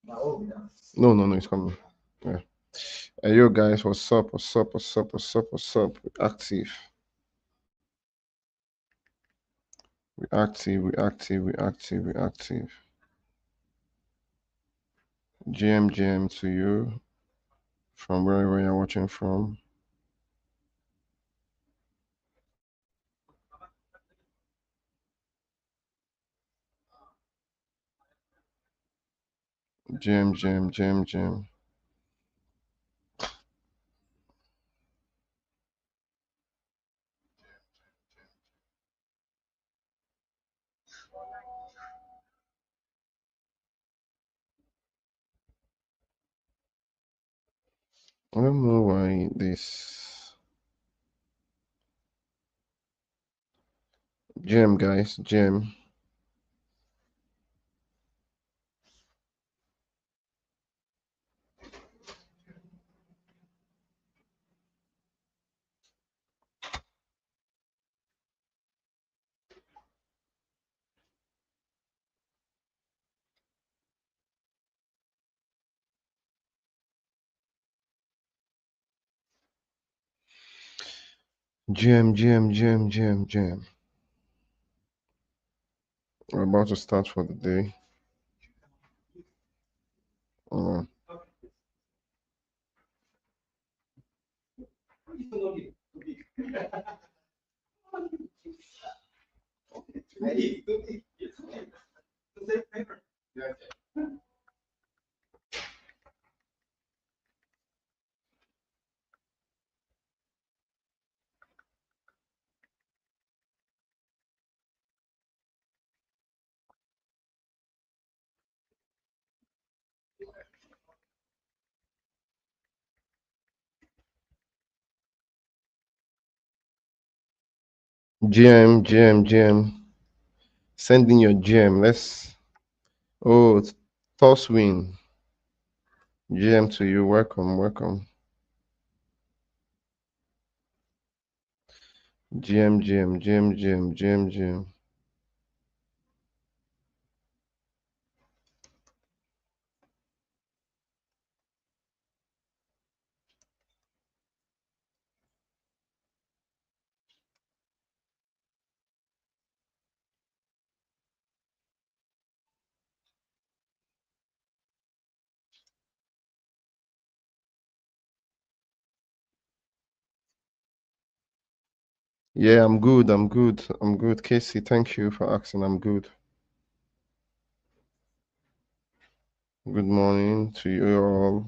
No, no, no, it's coming. Yeah. Hey, yo, guys, what's up? What's up? What's up? What's up? What's up? We active. We active. We active. We active. We active. GM to you from wherever you're watching from. GM. I don't know why this. GM, guys. GM. GM. We're about to start for the day. Uh, GM. Send in your GM. Let's. Oh, toss win. GM to you. Welcome. GM. Yeah, I'm good. Casey, thank you for asking. I'm good. Good morning to you all.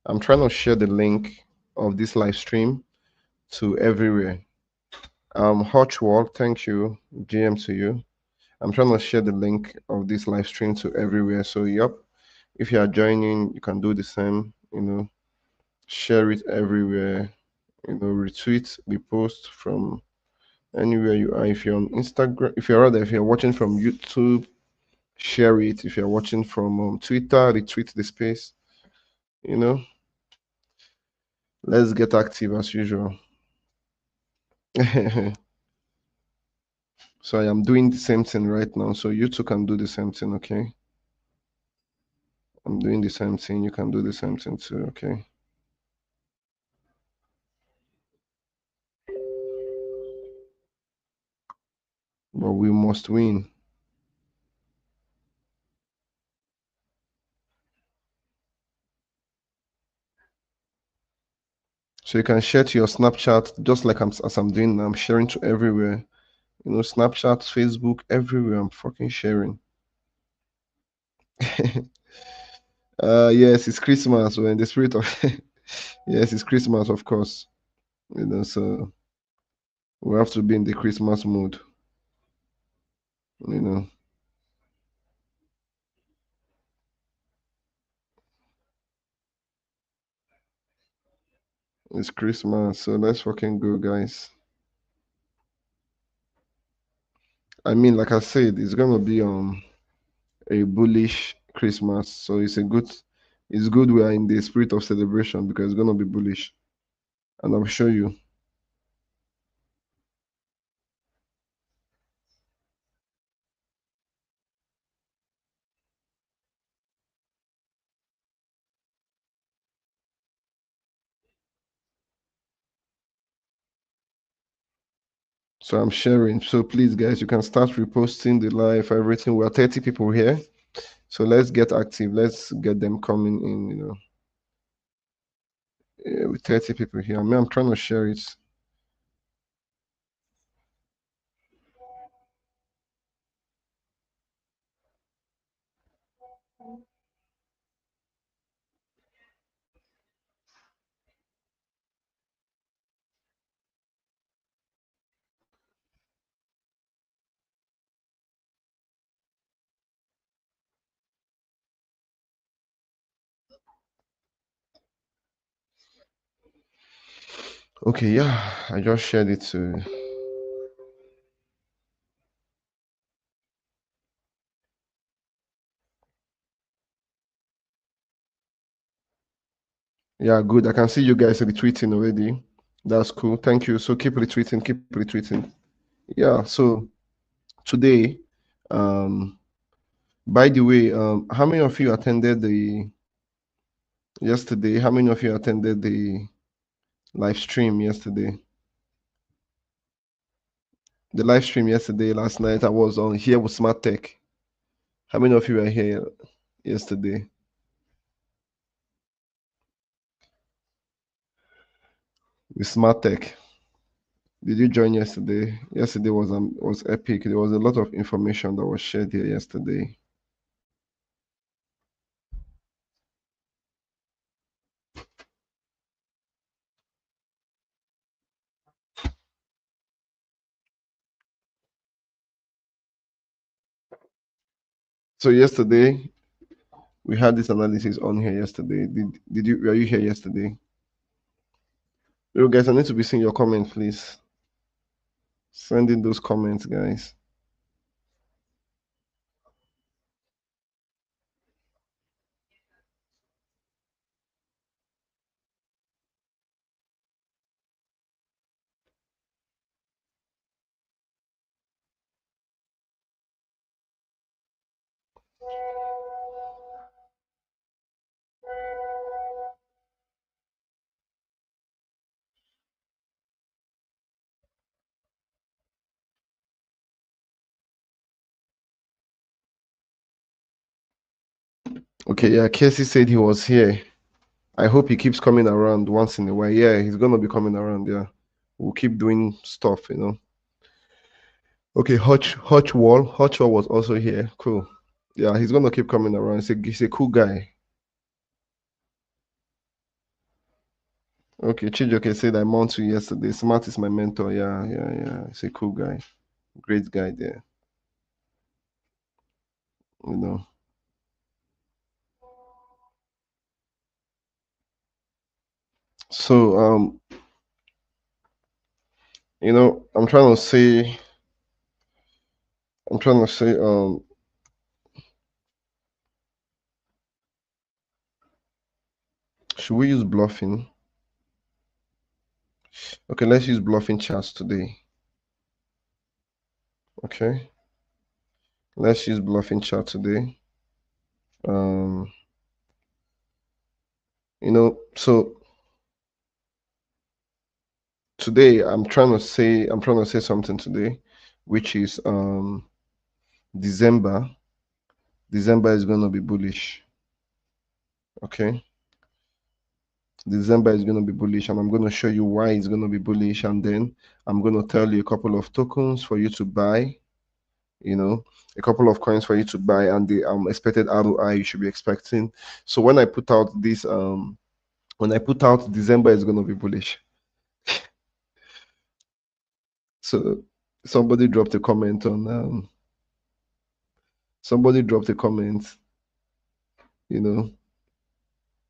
I'm trying to share the link of this live stream to everywhere. Hotchwall, thank you. GM to you. I'm trying to share the link of this live stream to everywhere. So, yep, if you are joining, you can do the same. Share it everywhere. Retweet the post from anywhere you are. If you're on Instagram, if you're watching from YouTube, share it. If you're watching from Twitter, retweet the space. You know, let's get active as usual. So I am doing the same thing right now. So you too can do the same thing, okay? I'm doing the same thing. You can do the same thing too, okay? But we must win. So you can share to your Snapchat, just like as I'm doing now. I'm sharing to everywhere. Snapchat, Facebook, everywhere. I'm fucking sharing. Yes, it's Christmas. We're in the spirit of yes, it's Christmas, of course. So we have to be in the Christmas mood. You know, it's Christmas, so let's fucking go, guys. I mean, like I said, it's gonna be a bullish Christmas, so it's good we are in the spirit of celebration because it's gonna be bullish, and I'll show you. So I'm sharing. So please, guys, you can start reposting the live, everything. We're 30 people here. So let's get active. Let's get them coming in, Yeah, with 30 people here. I mean, I'm trying to share it. Okay, yeah, I just shared it to. Yeah, good. I can see you guys retweeting already. That's cool. Thank you. So keep retweeting, keep retweeting. Yeah, so today, um, by the way, how many of you attended the yesterday? How many of you attended the live stream yesterday? The live stream yesterday, last night, I was on here with Smart Tech. How many of you were here yesterday? With Smart Tech. Did you join yesterday? Yesterday was epic. There was a lot of information that was shared here yesterday. So yesterday we had this analysis on here yesterday. Did you were you here yesterday? Yo guys, I need to be seeing your comments, please. Send in those comments, guys. Okay, yeah, Casey said he was here. I hope he keeps coming around once in a while. Yeah, he's gonna be coming around, yeah. We'll keep doing stuff. Okay, Hutch Wall was also here. Cool. Yeah, he's gonna keep coming around. He's a cool guy. Okay, Chijoke said I met you yesterday. Smart is my mentor. Yeah, yeah, yeah. He's a cool guy. Great guy there. You know. So I'm trying to say should we use bluffing? Okay, let's use bluffing charts today. Okay. Let's use bluffing chart today. Um, so today I'm trying to say something today, which is December. December is gonna be bullish. Okay. December is gonna be bullish, and I'm gonna show you why it's gonna be bullish, and then I'm gonna tell you a couple of tokens for you to buy, a couple of coins for you to buy, and the expected ROI you should be expecting. So when I put out December is gonna be bullish. So somebody dropped a comment on somebody dropped a comment, you know,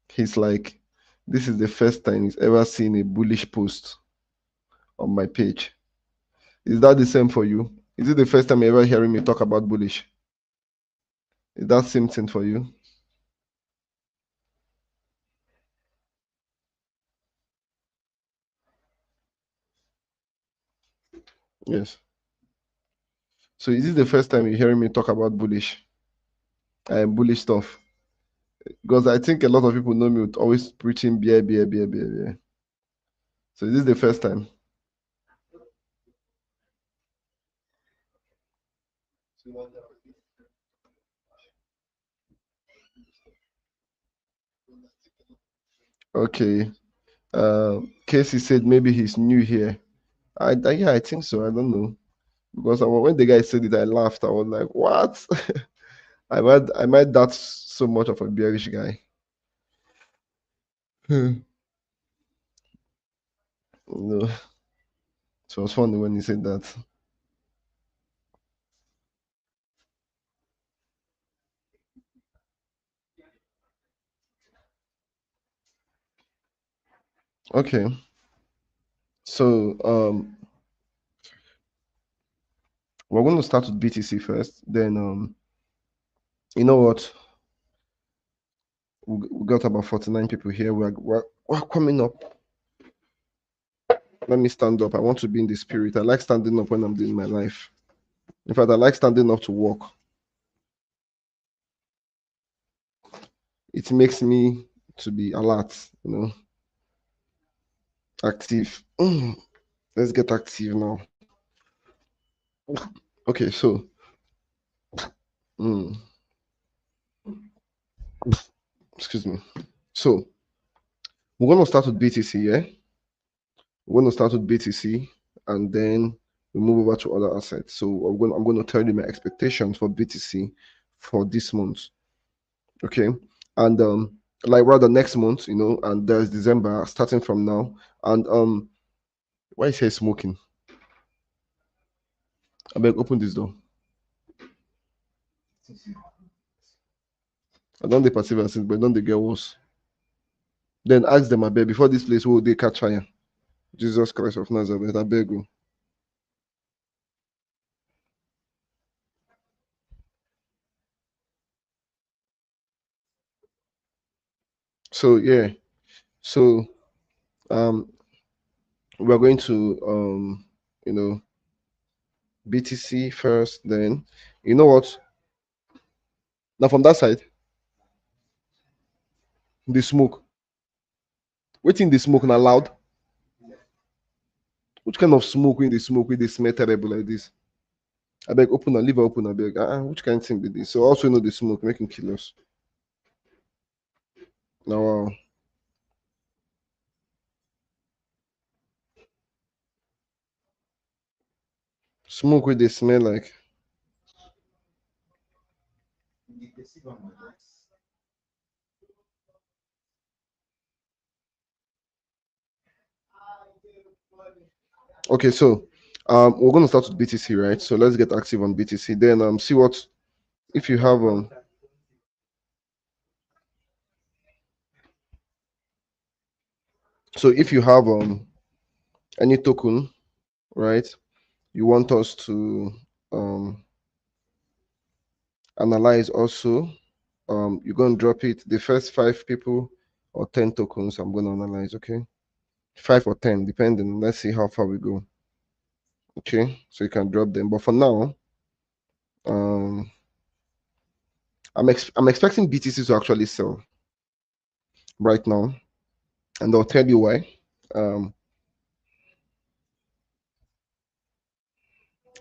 he's like, this is the first time he's ever seen a bullish post on my page. Is that the same for you? Is it the first time you're ever hearing me talk about bullish? Is that same thing for you? Yes. So is this the first time you're hearing me talk about bullish stuff? Because I think a lot of people know me with always preaching beer, beer, beer, beer, beer. So is this the first time? Okay. Casey said maybe he's new here. Yeah, I think so. I don't know because when the guy said it, I laughed. I was like, "What?" I might that so much of a bearish guy. Hmm. No, it was funny when he said that. Okay, so we're going to start with BTC first. Then you know what? We got about 49 people here. We're coming up. Let me stand up. I want to be in the spirit. I like standing up when I'm doing my life. In fact, I like standing up to work. It makes me to be alert, active. Let's get active now. Okay, so mm, excuse me. So we're gonna start with BTC, yeah? We're gonna start with BTC and then we move over to other assets. So I'm gonna tell you my expectations for BTC for this month. Okay. And like rather next month, and there's December starting from now. And why is he smoking? I beg open this door. I don't they perceive as but don't they get worse. Then ask them, I beg, before this place will they catch fire. Jesus Christ of Nazareth, I beg you. So yeah, so um we're going to you know BTC first, then you know what? Now from that side, the smoke. Waiting the smoke now loud. Which kind of smoke when the smoke with the smell terrible like this? I beg open and leave her open, I beg. Which kind of thing be this? So also know the smoke making kill us. Now smoke with the smell like. Okay, so we're gonna start with BTC, right? So let's get active on BTC. Then see what if you have so if you have any token, right? You want us to um analyze also. You're gonna drop it the first 5 people or 10 tokens. I'm gonna analyze, okay? 5 or 10, depending. Let's see how far we go. Okay, so you can drop them. But for now, um, I'm expecting BTC to actually sell right now, and I'll tell you why. Um,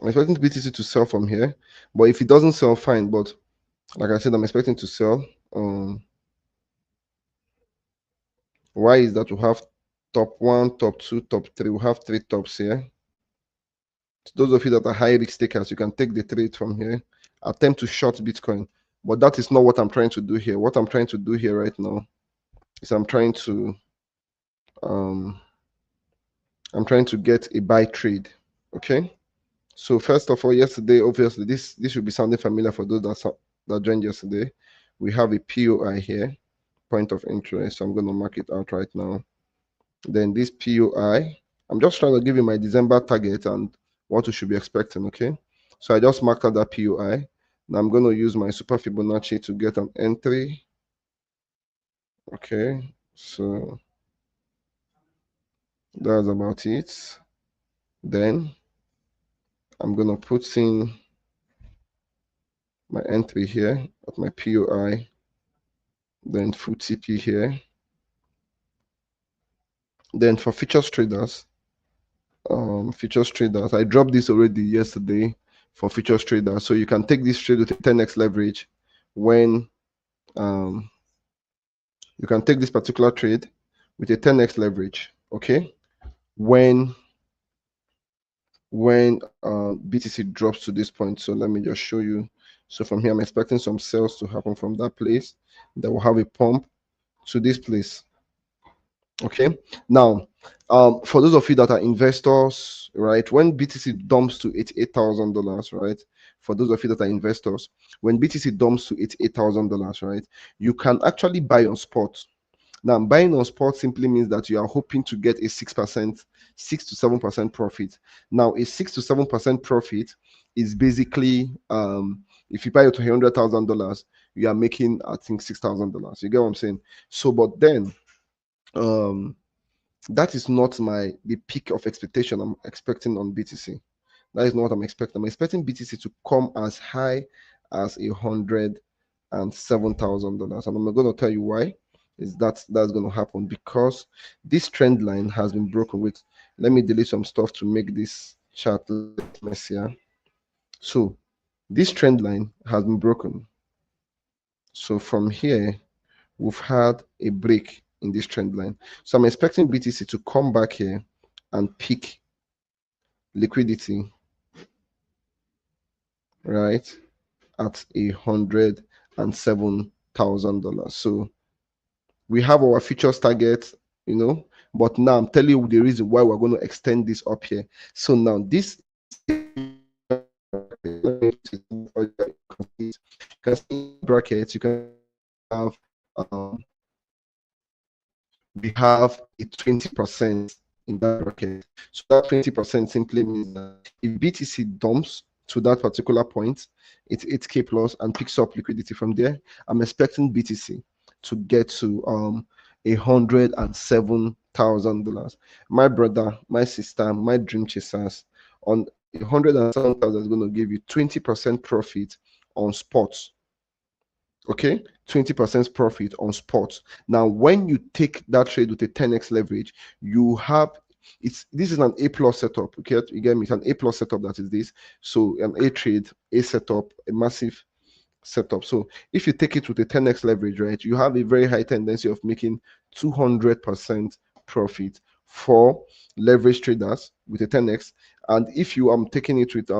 I'm expecting BTC to sell from here, but if it doesn't sell, fine. But like I said, I'm expecting to sell. Why is that? We have top one, top two, top three. We have 3 tops here. To those of you that are high risk takers, you can take the trade from here, attempt to short Bitcoin. But that is not what I'm trying to do here. What I'm trying to do here right now is um I'm trying to get a buy trade. Okay. So first of all, yesterday, obviously, this should be sounding familiar for those that joined yesterday. We have a POI here, point of interest. So I'm going to mark it out right now. Then this POI, I'm just trying to give you my December target and what you should be expecting. Okay. So I just marked out that POI. Now I'm going to use my super Fibonacci to get an entry. Okay. So that's about it. Then I'm going to put in my entry here at my POI, then full TP here. Then for futures traders, I dropped this already yesterday. for futures traders. So you can take this trade with a 10x leverage when um, you can take this particular trade with a 10x leverage, okay, when BTC drops to this point. So let me just show you. So from here, I'm expecting some sales to happen from that place. That will have a pump to this place. Okay. Now, for those of you that are investors, right, when BTC dumps to $88,000, right, for those of you that are investors, when BTC dumps to $88,000, right, you can actually buy on spot. Now, buying on spot simply means that you are hoping to get a 6%, 6 to 7% profit. Now, a 6 to 7% profit is basically, if you buy it to $100,000, you are making, I think, $6,000. You get what I'm saying? So, but then, um, that is not the peak of expectation I'm expecting on BTC. That is not what I'm expecting. I'm expecting BTC to come as high as $107,000, and I'm going to tell you why. Is that's going to happen because this trend line has been broken. With let me delete some stuff to make this chart less messier. So this trend line has been broken. So from here, we've had a break in this trend line. So I'm expecting BTC to come back here and pick liquidity, right, at $107,000. So we have our futures target, but now I'm telling you the reason why we're going to extend this up here. So now this is a bracket. You can have we have a 20% in that bracket. So that 20% simply means that if BTC dumps to that particular point, it's 8K plus and picks up liquidity from there, I'm expecting BTC to get to $107,000. My brother, my sister, my dream chasers, on $107,000 is going to give you 20% profit on spots. Okay, 20% profit on spot. Now when you take that trade with a 10x leverage, you have this is an A plus setup. Okay, you get me? It's an A plus setup. That is this. So an A trade, A setup, a massive setup. So if you take it with a 10x leverage, right, you have a very high tendency of making 200% profit for leverage traders with a 10x. And if you are taking it with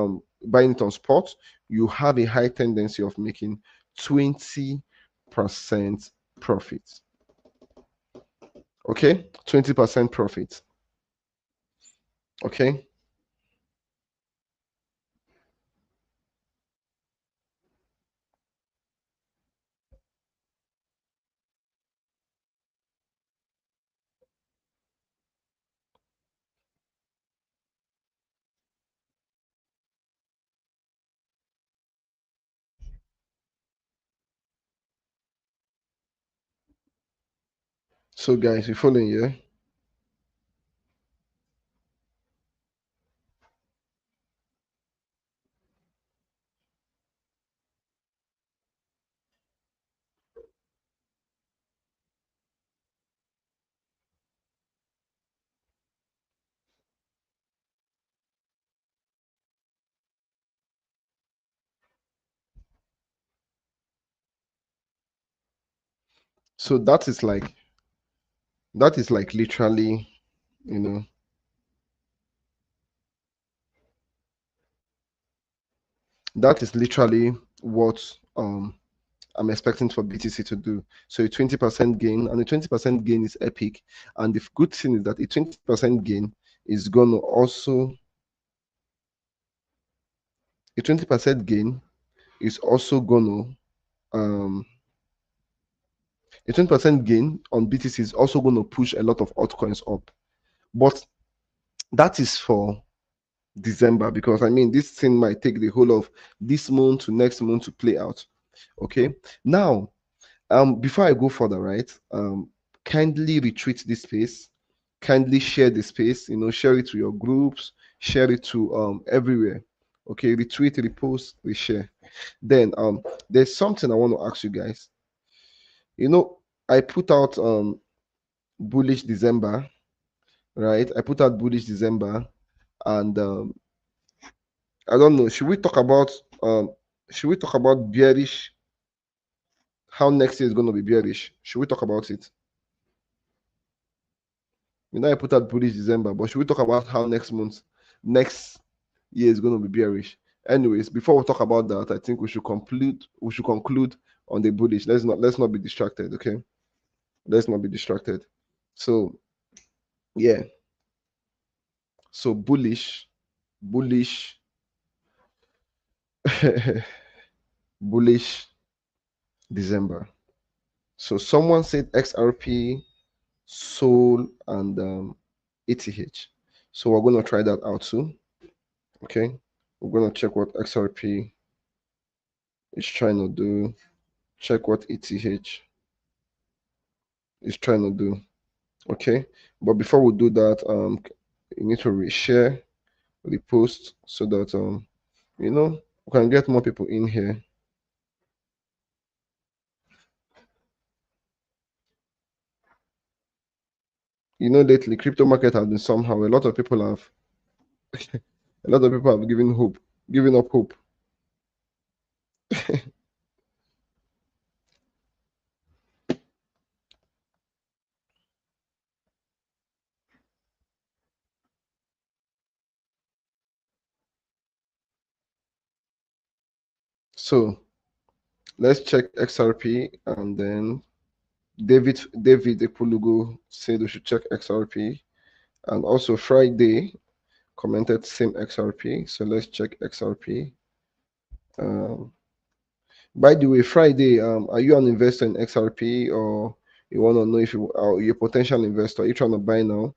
buying it on spot, you have a high tendency of making 20% profit. Okay, 20% profit. Okay. So guys, you following, yeah? So that is like literally, you know, that is literally what I'm expecting for BTC to do. So a 20% gain, and a 20% gain is epic. And the good thing is that a 20% gain is gonna also a 20% gain is also gonna a 20% gain on BTC is also gonna push a lot of altcoins up. But that is for December, because I mean this thing might take the whole of this month to next month to play out. Okay. Now, before I go further, right, kindly retweet this space, kindly share the space, share it to your groups, share it to everywhere. Okay, retweet, repost, reshare. Then there's something I want to ask you guys. I put out Bullish December, right? I put out Bullish December, and I don't know. Should we talk about bearish, how next year is going to be bearish? Should we talk about it? You know, I put out bullish December, but should we talk about how next year is going to be bearish? Anyways, before we talk about that, I think we should conclude on the bullish. Let's not be distracted, okay? Let's not be distracted. So yeah, so bullish, bullish December. So someone said XRP, Soul, and ETH. So we're gonna try that out too. Okay, we're gonna check what XRP is trying to do. Check what ETH is trying to do. Okay, but before we do that, you need to reshare the post so that we can get more people in here. Lately crypto market has been somehow. A lot of people have given up hope. So let's check XRP, and then David Epulugo said we should check XRP, and also Friday commented same XRP. So let's check XRP. Um, by the way, Friday, are you an investor in XRP, or you want to know if you are a potential investor? Are you trying to buy now?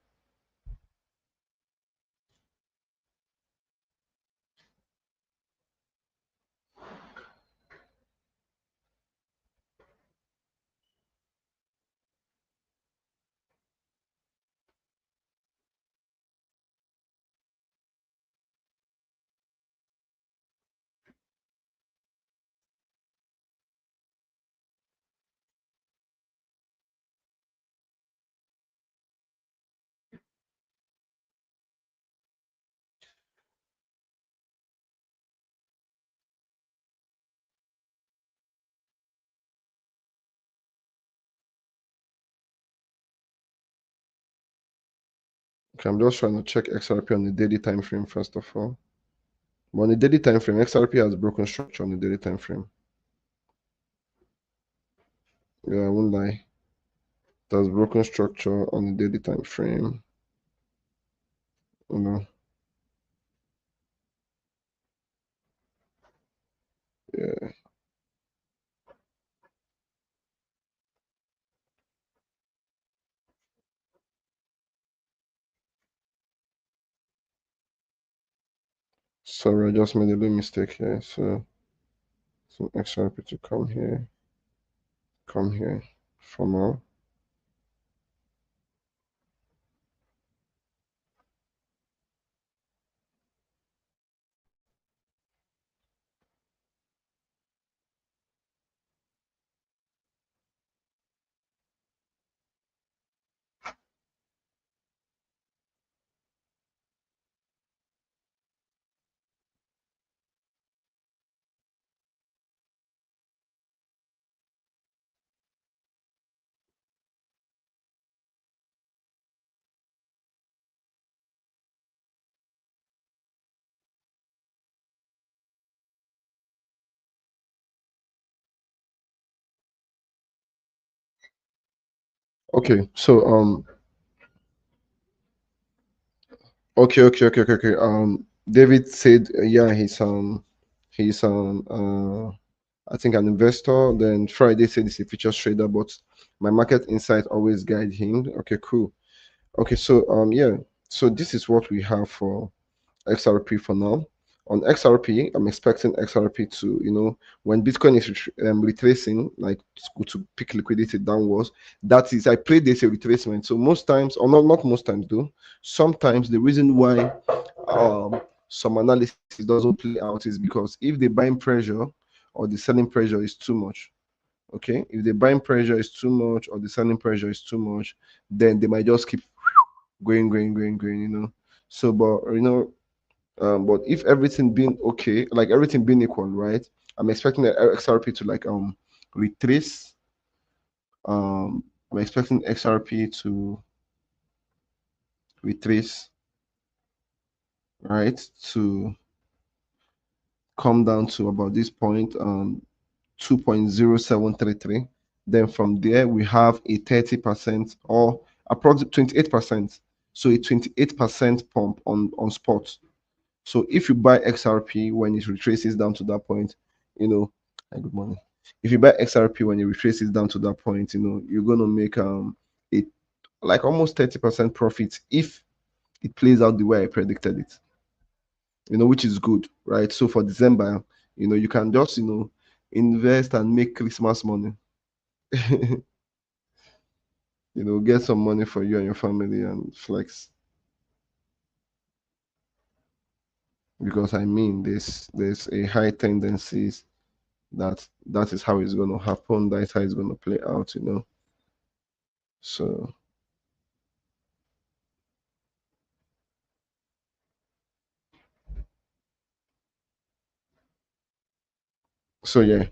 Okay, I'm just trying to check XRP on the daily time frame first of all. But on the daily time frame, XRP has broken structure on the daily time frame. Yeah, I won't lie. It has broken structure on the daily time frame. You know, yeah. Sorry, I just made a little mistake here. So XRP to come here for now. Okay, so okay. David said, yeah, he's I think an investor. Then Friday said he's a futures trader, but my market insight always guide him. Okay, cool. Okay, so yeah, so this is what we have for XRP for now. On XRP, I'm expecting XRP to, when Bitcoin is retracing, like to pick liquidity downwards. That is, I played this a retracement. So most times, or not most times though, sometimes the reason why some analysis doesn't play out is because if the buying pressure or the selling pressure is too much, okay, if the buying pressure is too much or the selling pressure is too much, then they might just keep going. So, but But if everything being okay, like everything being equal, right? I'm expecting the XRP to like retrace. I'm expecting XRP to retrace, right? To come down to about this point, 2.0733. Then from there, we have a 30% or approximately 28%. So a 28% pump on spot. So if you buy XRP when it retraces down to that point, you know, hi, good morning. If you buy XRP when it retraces down to that point, you're gonna make it like almost 30% profit if it plays out the way I predicted it. Which is good, right? So for December, you can just invest and make Christmas money. Get some money for you and your family and flex. Because I mean, there's a high tendencies that is how it's going to happen. That's how it's going to play out. So yeah.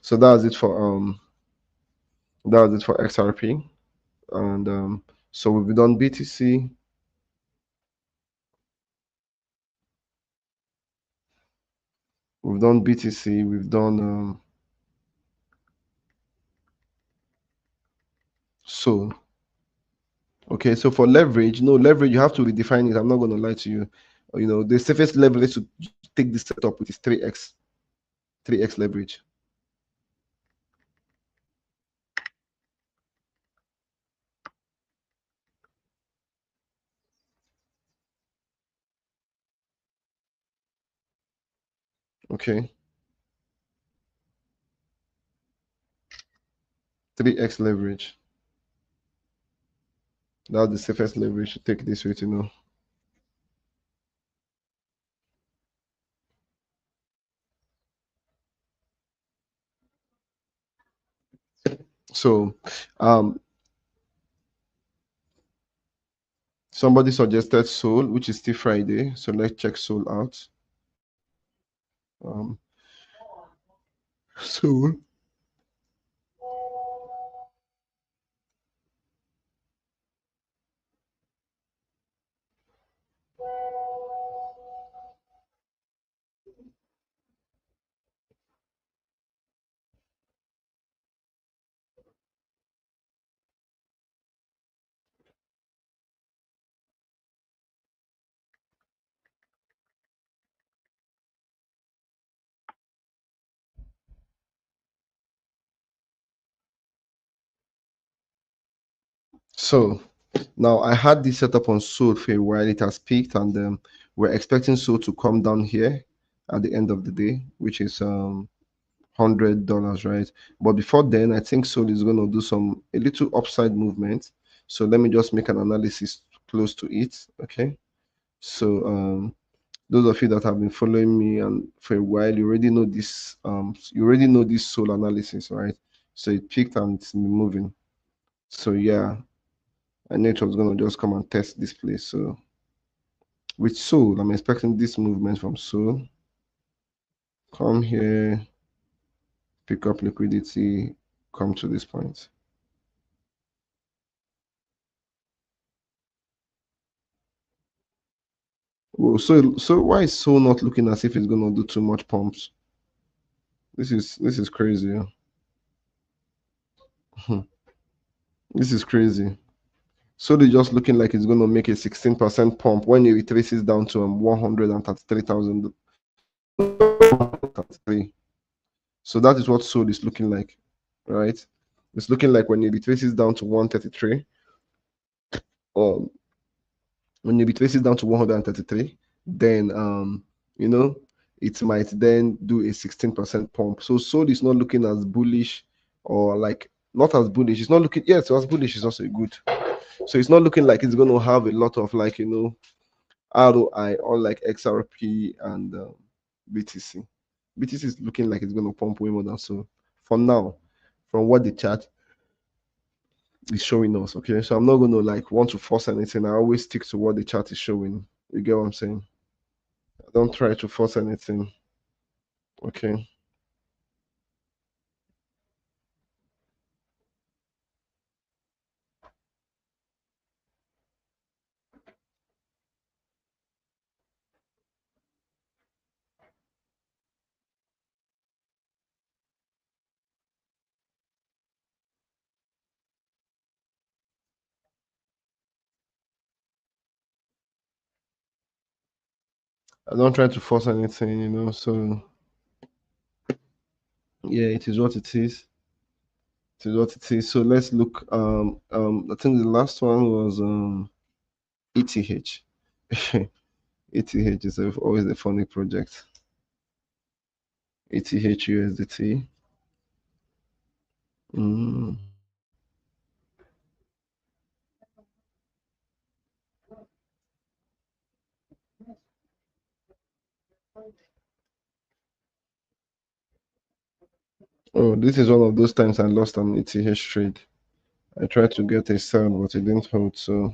So that was it for XRP. And so we've done BTC, we've done so okay. So for leverage, no leverage, you have to redefine it. I'm not going to lie to you. The safest leverage to take this setup with is 3x leverage. Okay, 3x leverage. That's the safest leverage to take this with. So, um, somebody suggested Soul, which is still Friday. So let's check Soul out. Um, Soul. So now I had this set up on Soul for a while. It has peaked, and we're expecting Soul to come down here at the end of the day, which is $100, right? But before then, I think Soul is going to do a little upside movement. So let me just make an analysis close to it. Okay. So those of you that have been following me and for a while, you already know this Soul analysis, right? So it peaked and it's been moving. So yeah, I knew it was going to just come and test this place. So with Soul, I'm expecting this movement from Soul. Come here, pick up liquidity, come to this point. Well, so why is Soul not looking as if it's going to do too much pumps? This is crazy. Yeah. This is crazy. So they're just looking like it's going to make a 16% pump when it retraces down to 133,000. So that is what Soul is looking like, right? It's looking like when it retraces down to 133, um, when it retraces down to 133, then it might then do a 16% pump. So Soul is not looking as bullish or like not as bullish. It's not looking, yes, it was bullish, is also good. So it's not looking like it's going to have a lot of like ROI or like XRP and BTC. BTC is looking like it's going to pump way more than so. For now, from what the chart is showing us, okay. So I'm not going to like want to force anything. I always stick to what the chart is showing. You get what I'm saying? Don't try to force anything. Okay. I don't try to force anything, So yeah, it is what it is. It is what it is. So let's look. I think the last one was ETH. ETH is always a funny project. ETH USDT. Mm. Oh, this is one of those times I lost an ETH trade. I tried to get a sell, but it didn't hold. So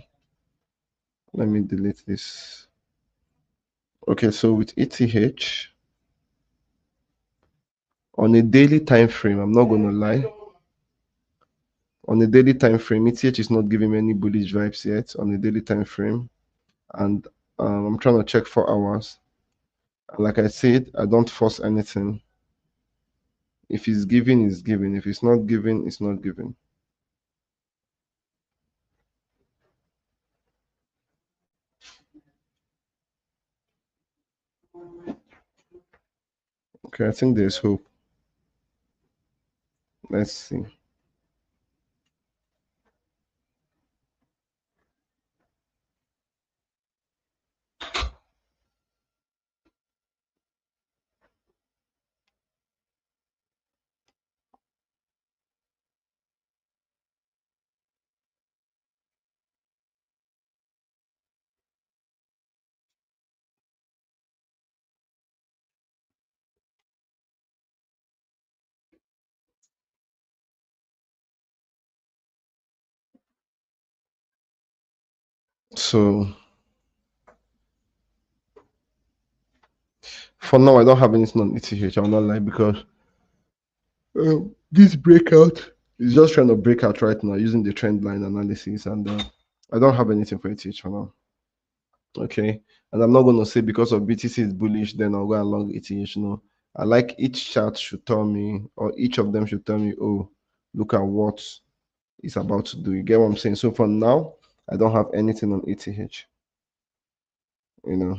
let me delete this. Okay, so with ETH on a daily time frame, I'm not going to lie. On a daily time frame, ETH is not giving me any bullish vibes yet on a daily time frame, and I'm trying to check 4 hours. And like I said, I don't force anything. If it's giving, it's giving. If it's not giving, it's not giving. Okay, I think there's hope. Let's see. So for now, I don't have anything on ETH. I'll not lie because this breakout is just trying to break out right now using the trend line analysis, and I don't have anything for ETH for now. Okay, and I'm not going to say because of BTC is bullish, then I'll go along ETH. No, I like each chart should tell me, or each of them should tell me, oh, look at what it's about to do. You get what I'm saying? So for now, I don't have anything on ETH. You know,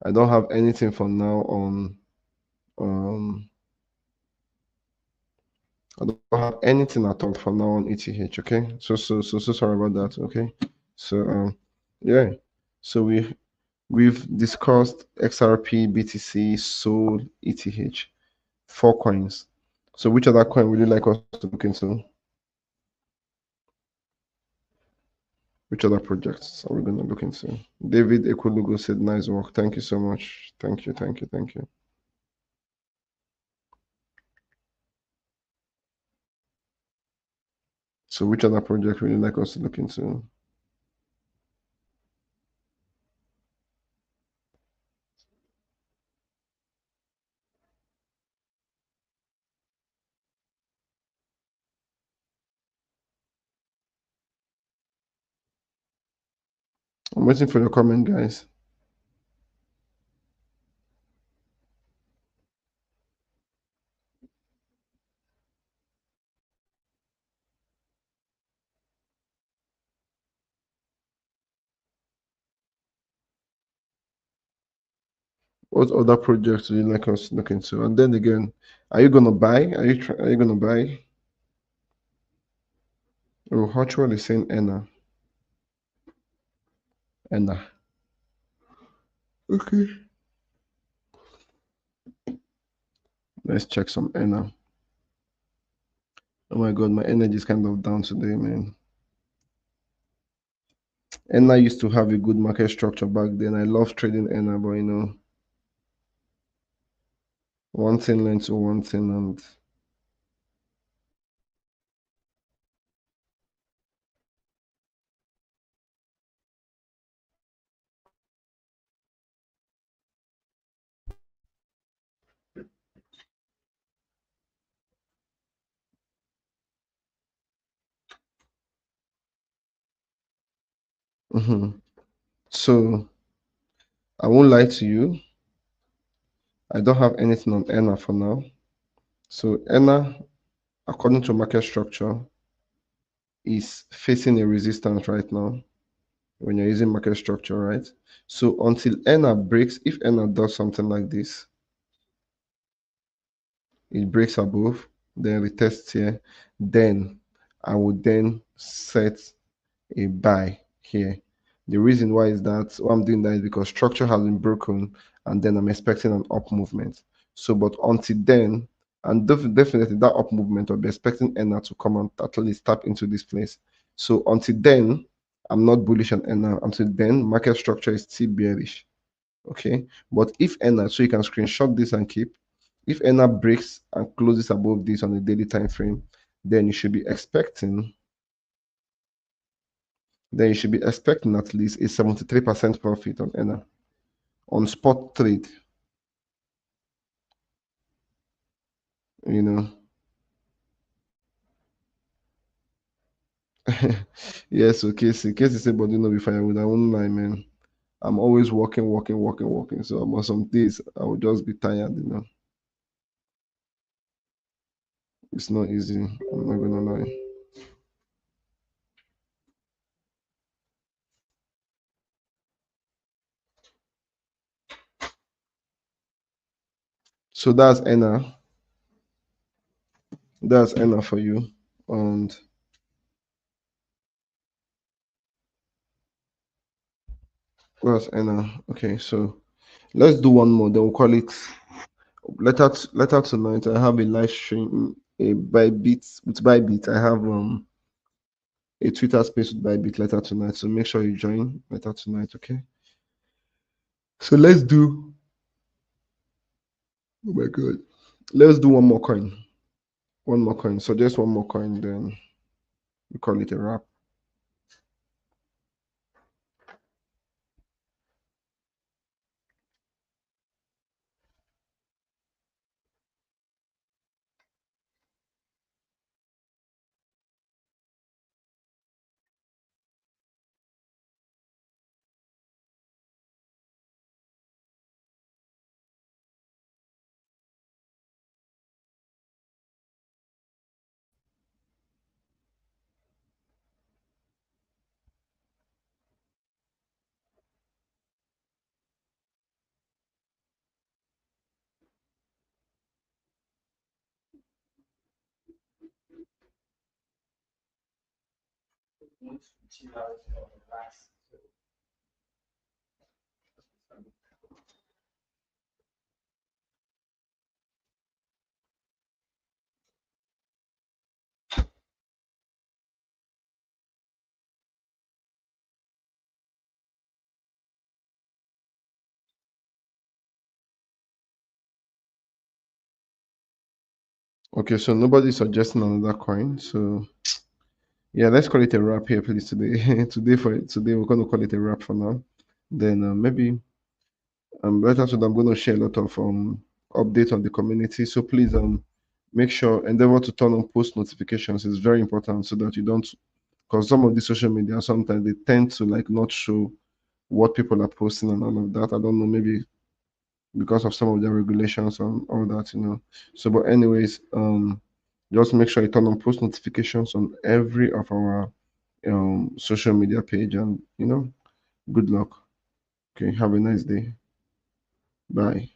I don't have anything for now on um. I don't have anything at all for now on ETH. Okay, so sorry about that. Okay, so yeah, so we've discussed XRP, BTC, Sol, ETH, 4 coins. So which other coin would you like us to look into? Which other projects are we going to look into? David Ekulugo said, "Nice work. Thank you so much. Thank you, thank you, thank you." So which other project would you like us to look into? I'm waiting for your comment, guys. What other projects do you like us to look into? And then again, are you gonna buy? Are you gonna buy? Oh, Hotwell is saying Enna. Enna. Okay. Let's check some Enna. Oh my god, my energy is kind of down today, man. Enna used to have a good market structure back then. I love trading Enna, but one thing led to one thing, and Hmm. So I won't lie to you. I don't have anything on ENA for now. So ENA, according to market structure, is facing a resistance right now when you're using market structure, right? So until ENA breaks, if ENA does something like this, it breaks above, then retests here, then I would then set a buy here. The reason why is that why I'm doing that is because structure has been broken and then I'm expecting an up movement. So, but until then, and definitely that up movement, I'll be expecting ENA to come and at least tap into this place. So until then, I'm not bullish on ENA. Until then, market structure is still bearish. Okay. But if ENA, so you can screenshot this and keep, if ENA breaks and closes above this on a daily time frame, then you should be expecting at least a 73% profit on ENA on spot trade, you know. Yes, okay. So in case you say body no be firewood, I won't lie, man. I'm always working, working, working, working. So on some days I will just be tired, you know. It's not easy. I'm not gonna lie. So that's ENA. That's ENA for you. And that's ENA. Okay, so let's do one more. Then we'll call it later tonight. I have a live stream, a Bybit with Bybit. I have a Twitter space with Bybit later tonight. So make sure you join later tonight. Okay. So let's do. Oh my god. Let's do one more coin. One more coin. So just one more coin. Then we call it a wrap. Okay. So nobody's suggesting another coin. So yeah, let's call it a wrap here, please. Today, today we're going to call it a wrap for now. Then maybe right after that, I'm going to share a lot of updates on the community. So please make sure endeavor to turn on post notifications. It's very important so that you don't, because some of the social media sometimes they tend to like not show what people are posting and all of that. I don't know, maybe because of some of their regulations and all that, you know. So but anyways, just make sure you turn on post notifications on every of our social media page, and you know, good luck. Okay, have a nice day. Bye.